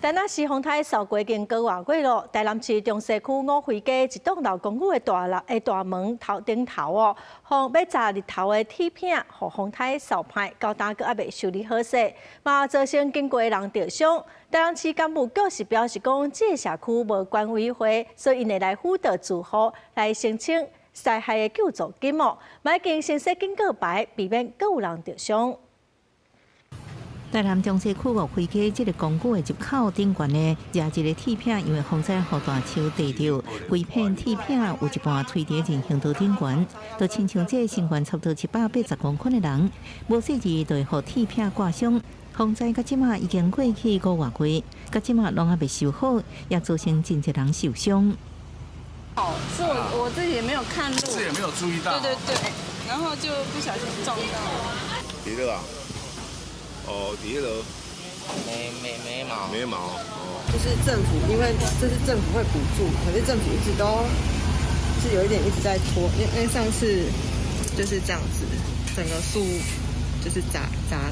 但那时风台扫过境高外过路，台南市中西区五惠街一栋老公寓的大门顶头哦，风要砸日头的铁片，互风台扫歹，到今个还未修理好势，嘛造成经过的人受伤。台南市干部局是表示讲，这个社区无管委会，所以因会来辅导住户来申请灾害的救助金哦，买经先说警告牌，避免更有人受伤。台南中西区五惠街这个公寓的入口顶悬的压一个铁片，因为风灾互大树地着，规片铁片有一半垂伫人行道顶悬，就亲像这身高差不多780公分的人，无细致就会互铁片刮伤。风灾到即马已经过去5个月，到即马拢还未修好，也造成真侪人受伤。是我自己也没有看路，是也没有注意到。对，然后就不小心撞到了。别的啊。哦，底下的没毛哦，就是政府，因为这是政府会补助，可是政府一直都是有一点一直在拖，因为上次就是这样子，整个树就是砸下来。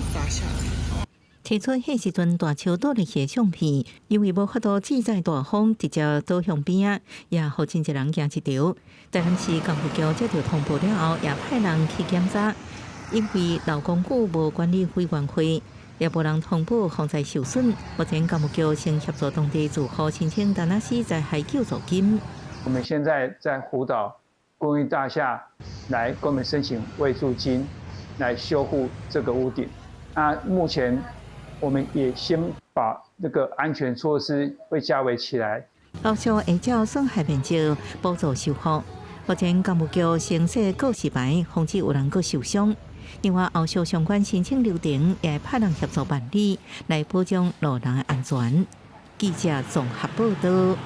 提出迄时阵大树倒落去的相片，因为无法度制载大风直接倒向边啊，也互真侪人惊一跳。台南市工务局接到通报了后，也派人去检查。因为老公寓无管理委员会，也无人通报防灾受损，目前工务局正协助当地住户申请台南市灾害救助金。我们现在在辅导公寓大厦来跟我们申请慰助金，来修复这个屋顶。目前我们也先把这个安全措施会加围起来，陆续会照损害面积补助修复。目前工务局先设告示牌，防止有人搁受伤。另外，后续相关申请流程也派人协助办理，来保障路人的安全。记者综合报道。